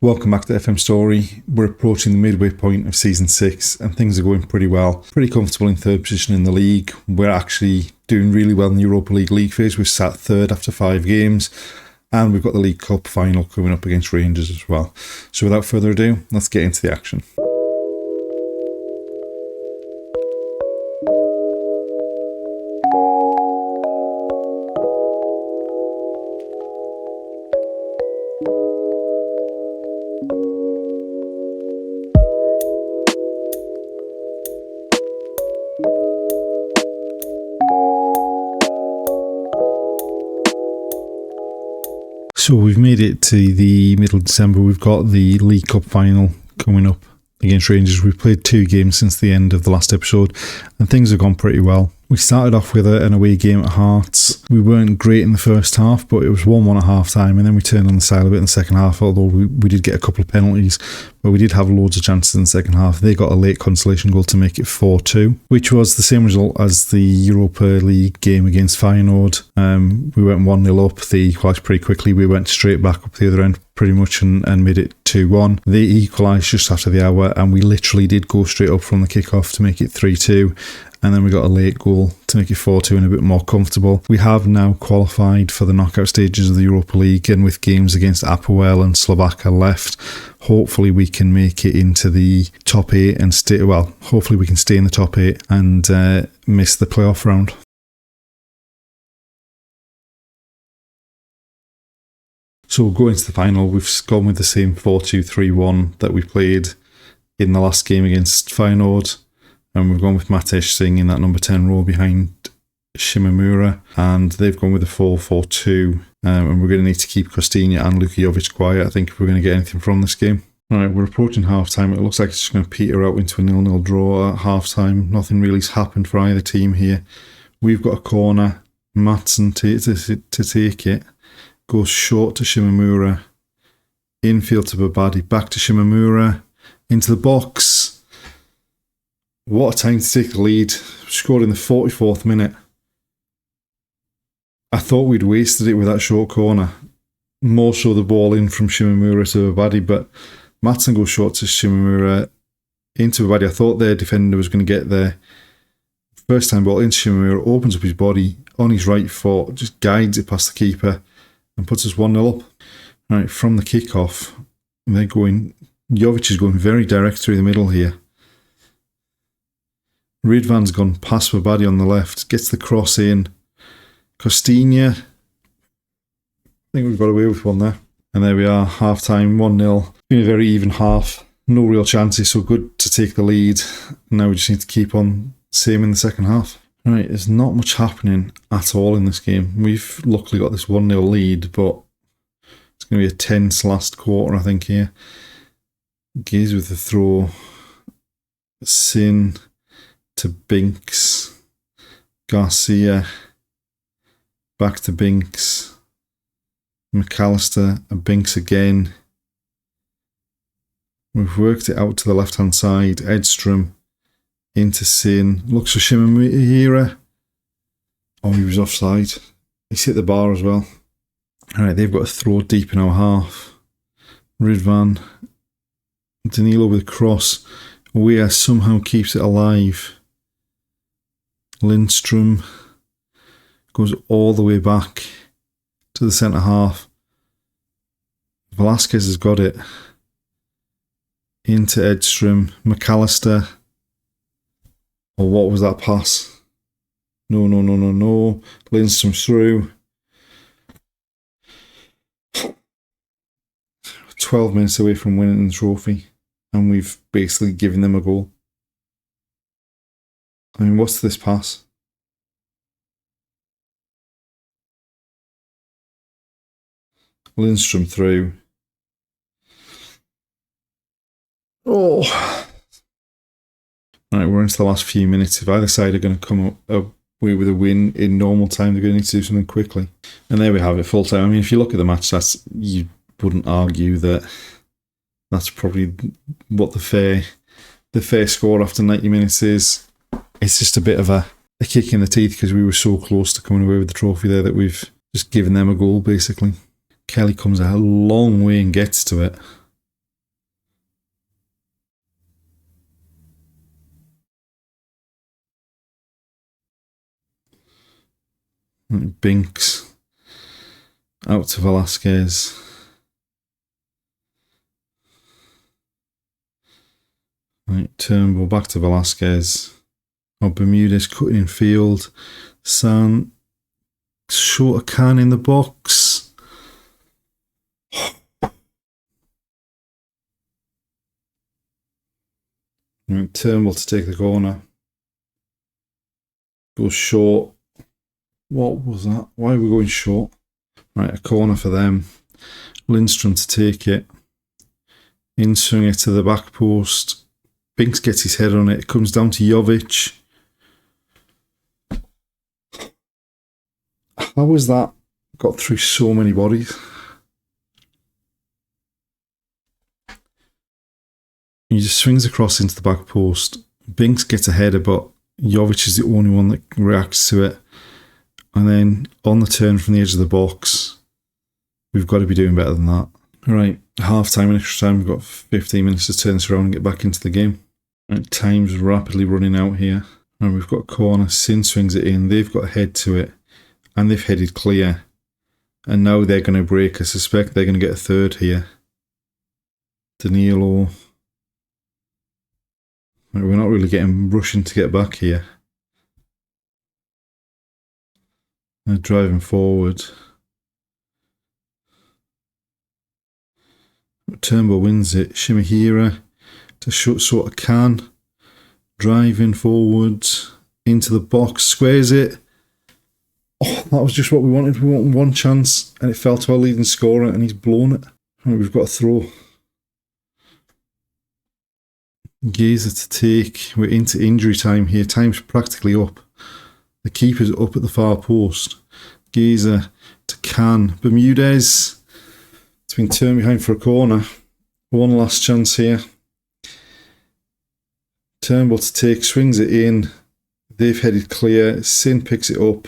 Welcome back to FM Storey. We're approaching the midway point of Season 6 and things are going pretty well. Pretty comfortable in third position in the league. We're actually doing really well in the Europa League phase. We've sat third after 5 games and we've got the League Cup final coming up against Rangers as well. So without further ado, let's get into the action. So we've made it to the middle of December. We've got the League Cup final coming up against Rangers. We've played 2 games since the end of the last episode and things have gone pretty well. We started off with an away game at Hearts. We weren't great in the first half, but it was 1-1 at half time, and then we turned on the side a bit in the second half, although we did get a couple of penalties, but we did have loads of chances in the second half. They got a late consolation goal to make it 4-2, which was the same result as the Europa League game against Feyenoord. We went 1-0 up. They equalised pretty quickly. We went straight back up the other end pretty much and made it 2-1. They equalised just after the hour, and we literally did go straight up from the kickoff to make it 3-2. And then we got a late goal to make it 4-2 and a bit more comfortable. We have now qualified for the knockout stages of the Europa League, and with games against Apoel and Slovakia left, hopefully we can make it into the top 8 and stay. Well, hopefully we can stay in the top 8 and miss the playoff round. So we'll go into the final. We've gone with the same 4-2-3-1 that we played in the last game against Feyenoord. And we've gone with Matesh Singh in that number 10 role behind Shimamura. And they've gone with a 4-4-2. And we're going to need to keep Kostinja and Luka Jovic quiet, I think, if we're going to get anything from this game. All right, we're approaching half-time. It looks like it's just going to peter out into a 0-0 draw at half-time. Nothing really's happened for either team here. We've got a corner. Maatsen to take it. Goes short to Shimamura. Infield to Babadi. Back to Shimamura. Into the box. What a time to take the lead. Scored in the 44th minute. I thought we'd wasted it with that short corner. More so the ball in from Shimamura to Babadi, but Maatsen goes short to Shimamura into Babadi. I thought their defender was going to get there. First time ball into Shimamura, opens up his body on his right foot, just guides it past the keeper and puts us 1-0 up. Right, from the kickoff, they're going. Jovic is going very direct through the middle here. Ridvan's gone past Babadi on the left, gets the cross in. Kostinja, I think we've got away with one there. And there we are, half time, 1-0. Been a very even half, no real chances, so good to take the lead. Now we just need to keep on same in the second half. Right, there's not much happening at all in this game. We've luckily got this 1-0 lead, but it's going to be a tense last quarter, I think, here. Giz with the throw. Sin to Binks. Garcia. Back to Binks. McAllister and Binks again. We've worked it out to the left-hand side. Edstrom into Sin. Looks for Shimamura. Oh, he was offside. He's hit the bar as well. Alright, they've got a throw deep in our half. Ridvan. Danilo with a cross. Weir somehow keeps it alive. Lindstrom goes all the way back to the centre half. Velasquez has got it. Into Edstrom. McAllister. Oh, what was that pass? No. Lindstrom through. 12 minutes away from winning the trophy, and we've basically given them a goal. I mean, what's this pass? Lindstrom through. Oh. Right, we're into the last few minutes. If either side are going to come away with a win in normal time, they're going to need to do something quickly. And there we have it, full time. I mean, if you look at the match, you wouldn't argue that that's probably what the fair score after 90 minutes is. It's just a bit of a kick in the teeth because we were so close to coming away with the trophy there that we've just given them a goal, basically. Kelly comes a long way and gets to it. Binks out to Velasquez. Right, Turnbull back to Velasquez. Oh, Bermudez cutting in field. San short a can in the box. Right, Turnbull to take the corner. Goes short. What was that? Why are we going short? Right, a corner for them. Lindstrom to take it. In swing it to the back post. Binks gets his head on it. It comes down to Jovic. How was that? Got through so many bodies. He just swings across into the back post. Binks gets a header, but Jovic is the only one that reacts to it. And then on the turn from the edge of the box, we've got to be doing better than that. Right, half time and extra time. We've got 15 minutes to turn this around and get back into the game. Right, time's rapidly running out here. And we've got a corner. Sin swings it in. They've got a head to it. And they've headed clear. And now they're going to break. I suspect they're going to get a third here. Danilo. Right, we're not really getting rushing to get back here. They're driving forward. Turnbull wins it. Shimahira to shoot sort of can. Driving forward into the box. Squares it. Oh, that was just what we wanted. We wanted one chance and it fell to our leading scorer and he's blown it. Right, we've got a throw. Gazer to take. We're into injury time here. Time's practically up. The keeper's up at the far post. Gazer to Can. Bermudez. It's been turned behind for a corner. One last chance here. Turnbull to take. Swings it in. They've headed clear. Sin picks it up.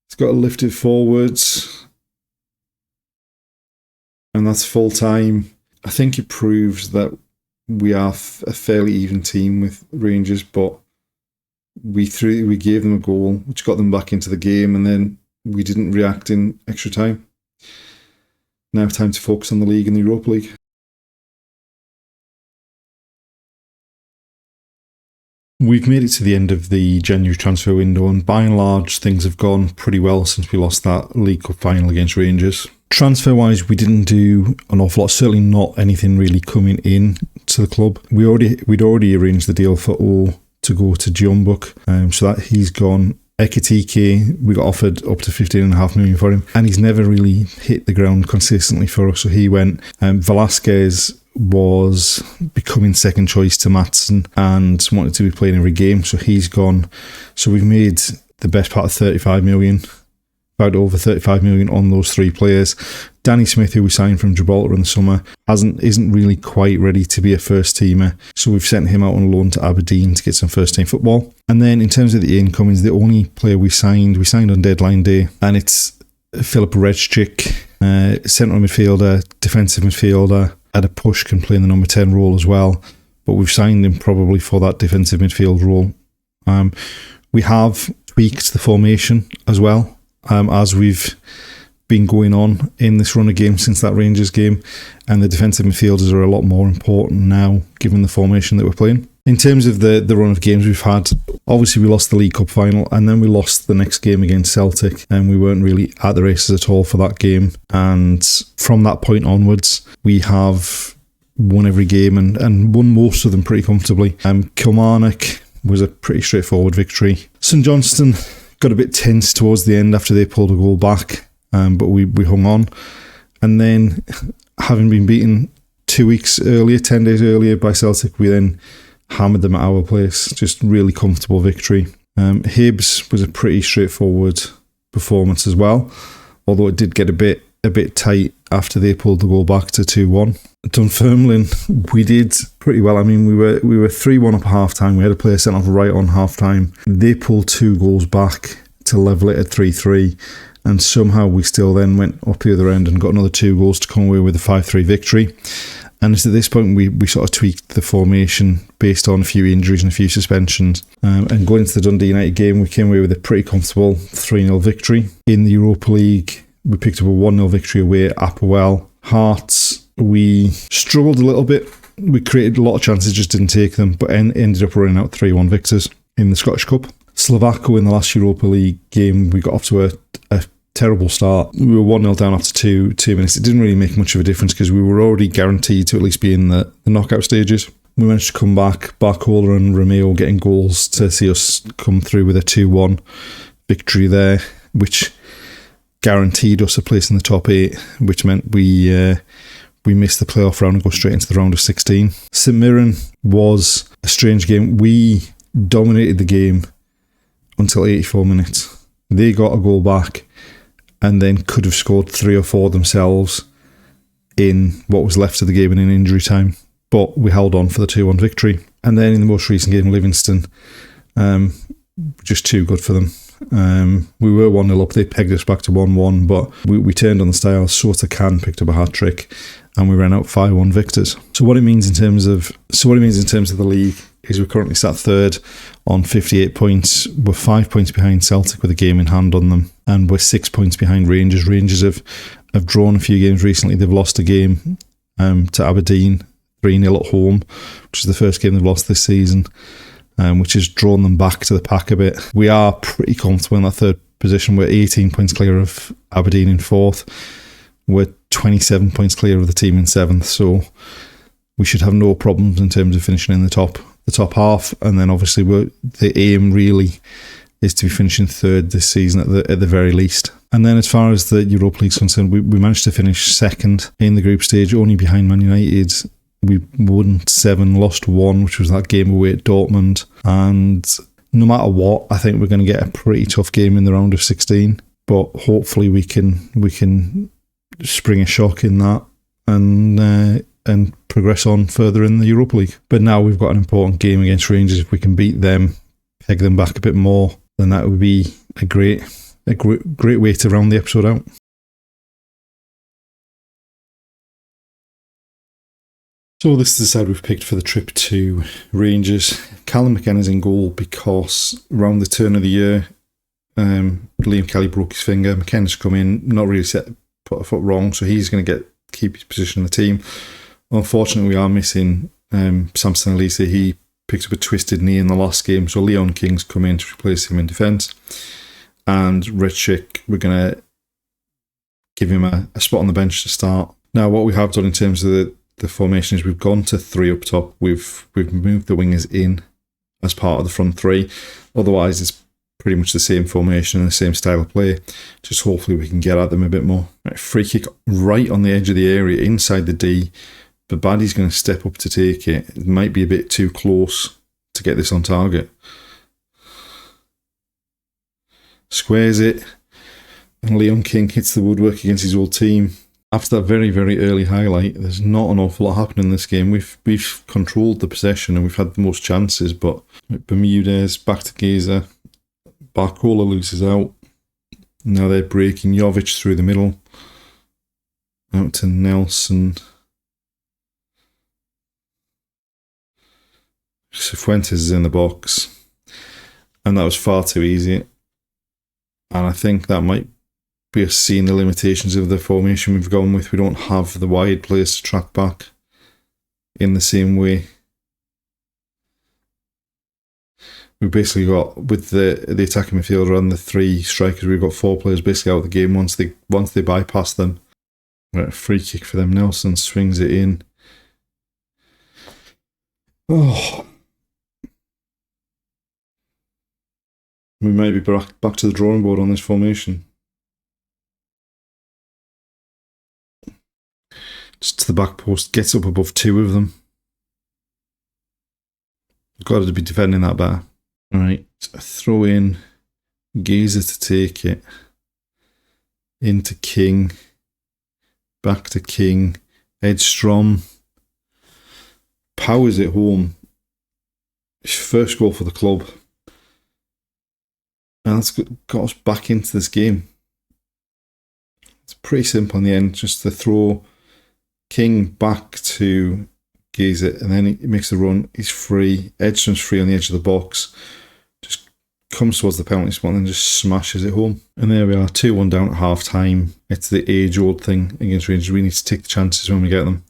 It's got to lift it forwards. And that's full time. I think it proves that we are a fairly even team with Rangers, but we gave them a goal, which got them back into the game, and then we didn't react in extra time. Now time to focus on the league and the Europa League. We've made it to the end of the January transfer window, and by and large things have gone pretty well since we lost that League Cup final against Rangers. Transfer-wise, we didn't do an awful lot, certainly not anything really coming in to the club. We'd already arranged the deal for O to go to Jeonbuk, so that he's gone. Ekitike, we got offered up to 15.5 million for him, and he's never really hit the ground consistently for us, so he went. Velasquez was becoming second choice to Maatsen and wanted to be playing every game, so he's gone. So we've made the best part of 35 million, about over 35 million on those three players. Danny Smith, who we signed from Gibraltar in the summer, isn't really quite ready to be a first teamer, so we've sent him out on loan to Aberdeen to get some first team football. And then in terms of the incomings, the only player we signed on deadline day, and it's Filip Reččić, central midfielder, defensive midfielder, at a push can play in the number 10 role as well, but we've signed him probably for that defensive midfield role. We have tweaked the formation as well, as we've been going on in this run of games since that Rangers game, and the defensive midfielders are a lot more important now given the formation that we're playing. In terms of the run of games we've had, obviously we lost the League Cup final and then we lost the next game against Celtic, and we weren't really at the races at all for that game, and from that point onwards we have won every game and won most of them pretty comfortably. Kilmarnock was a pretty straightforward victory. St Johnstone got a bit tense towards the end after they pulled a goal back, but we hung on. And then, having been beaten 10 days earlier by Celtic, we then hammered them at our place. Just really comfortable victory. Hibs was a pretty straightforward performance as well, although it did get a bit tight after they pulled the goal back to 2-1. Dunfermline, we did pretty well. I mean, we were 3-1 up at half time. We had a player sent off right on half time. They pulled 2 goals back to level it at 3-3, and somehow we still then went up the other end and got another 2 goals to come away with a 5-3 victory. And it's at this point we sort of tweaked the formation based on a few injuries and a few suspensions. And going into the Dundee United game, we came away with a pretty comfortable 3-0 victory. In the Europa League, we picked up a 1-0 victory away at Applewell. Hearts, we struggled a little bit. We created a lot of chances, just didn't take them, but ended up running out 3-1 victors in the Scottish Cup. Slovakia, in the last Europa League game, we got off to a terrible start. We were 1-0 down after two minutes. It didn't really make much of a difference because we were already guaranteed to at least be in the knockout stages. We managed to come back, Barcola and Romeo getting goals to see us come through with a 2-1 victory there, which guaranteed us a place in the top 8, which meant we missed the playoff round and go straight into the round of 16. St Mirren was a strange game. We dominated the game until 84 minutes. They got a goal back and then could have scored 3 or 4 themselves in what was left of the game in injury time. But we held on for the 2-1 victory. And then in the most recent game, Livingston, just too good for them. We were 1-0 up. They pegged us back to 1-1, but we turned on the style. Sota Khan picked up a hat-trick and we ran out 5-1 victors. So what it means in terms of the league is we're currently sat third on 58 points. We're 5 points behind Celtic with a game in hand on them, and we're 6 points behind Rangers. Rangers have drawn a few games recently. They've lost a game to Aberdeen, 3-0 at home, which is the first game they've lost this season, which has drawn them back to the pack a bit. We are pretty comfortable in that third position. We're 18 points clear of Aberdeen in fourth. We're 27 points clear of the team in seventh, so we should have no problems in terms of finishing in the top half. And then obviously the aim really is to be finishing third this season at the very least. And then as far as the Europa League is concerned, we managed to finish second in the group stage, only behind Man United. We won 7, lost 1, which was that game away at Dortmund. And no matter what, I think we're going to get a pretty tough game in the round of 16. But hopefully we can spring a shock in that and progress on further in the Europa League. But now we've got an important game against Rangers. If we can beat them, peg them back a bit more, then that would be a great way to round the episode out. So this is the side we've picked for the trip to Rangers. Callum McKenna's in goal because around the turn of the year, Liam Kelly broke his finger. McKenna's come in, not really put a foot wrong, so he's going to keep his position in the team. Unfortunately, we are missing Samson Elise. He picked up a twisted knee in the last game, so Leon King's come in to replace him in defence. And Richik, we're going to give him a spot on the bench to start. Now, what we have done in terms of the formation is we've gone to 3 up top. We've moved the wingers in as part of the front 3. Otherwise, it's pretty much the same formation and the same style of play. Just hopefully we can get at them a bit more. Right, free kick right on the edge of the area, inside the D. But Baddy's going to step up to take it. It might be a bit too close to get this on target. Squares it. And Leon King hits the woodwork against his old team. After that very, very early highlight, there's not an awful lot happening in this game. We've controlled the possession and we've had the most chances, but Bermudez back to Gaza. Barcola loses out. Now they're breaking Jovic through the middle. Out to Nelson. Cifuentes is in the box. And that was far too easy. And I think that might be us seeing the limitations of the formation we've gone with. We don't have the wide players to track back in the same way. We've basically got, with the attacking midfielder and the 3 strikers, we've got 4 players basically out of the game once they bypass them. Right, a free kick for them. Nelson swings it in. Oh. We may be back to the drawing board on this formation. Just to the back post, gets up above 2 of them. Got to be defending that better. Alright, throw in Gazer to take it. Into King. Back to King. Edstrom. Powers it home. His first goal for the club. And that's got us back into this game. It's pretty simple in the end. Just to throw King back to Gaze, and then he makes the run. He's free. Edgson's free on the edge of the box. Just comes towards the penalty spot and then just smashes it home. And there we are, 2-1 down at half time. It's the age-old thing against Rangers. We need to take the chances when we get them.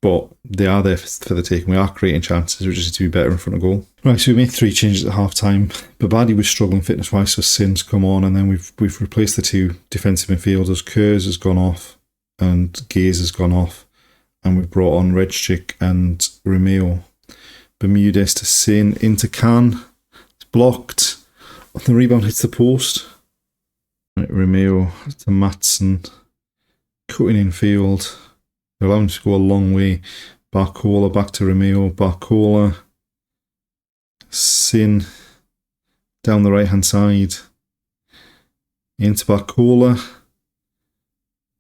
But they are there for the taking. We are creating chances. We just need to be better in front of goal. Right, so we made 3 changes at half time. Babadi was struggling fitness-wise, so Sin's come on, and then we've replaced the 2 defensive midfielders. Kurz has gone off, and Gaze has gone off, and we've brought on Redchik and Romeo. Bermudez to Sin, into Can. It's blocked. The rebound hits the post. Right, Romeo to Matson. Cutting in field. They're allowing him to go a long way. Barcola back to Romeo. Barcola. Sin. Down the right hand side. Into Barcola.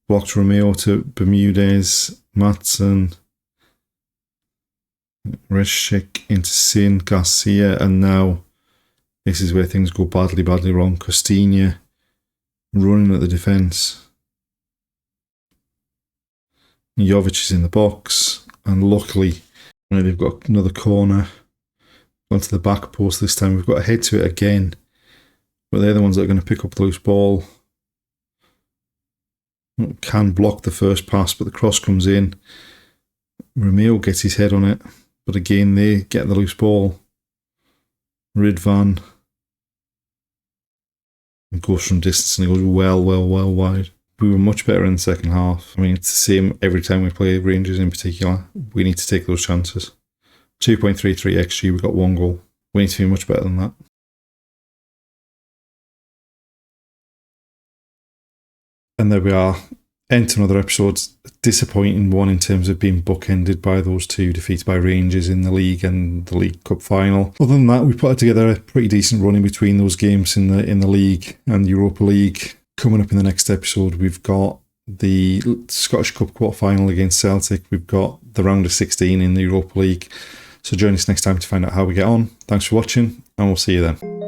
Blocked Romeo to Bermudez. Matson. Reshik into Sin. Garcia. And now this is where things go badly wrong. Costinha running at the defence. Jovic is in the box, and luckily they've got another corner onto the back post this time. We've got to head to it again, but they're the ones that are going to pick up the loose ball. Can block the first pass, but the cross comes in. Romeo gets his head on it, but again they get the loose ball. Ridvan goes from distance and he goes well wide. We were much better in the second half. I mean, it's the same every time we play Rangers in particular. We need to take those chances. 2.33 XG, we got 1 goal. We need to be much better than that. And there we are. End to another episode. Disappointing one in terms of being bookended by those 2 defeats by Rangers in the league and the League Cup final. Other than that, we put together a pretty decent run in between those games in the league and Europa League. Coming up in the next episode, we've got the Scottish Cup quarter-final against Celtic. We've got the round of 16 in the Europa League. So join us next time to find out how we get on. Thanks for watching, and we'll see you then.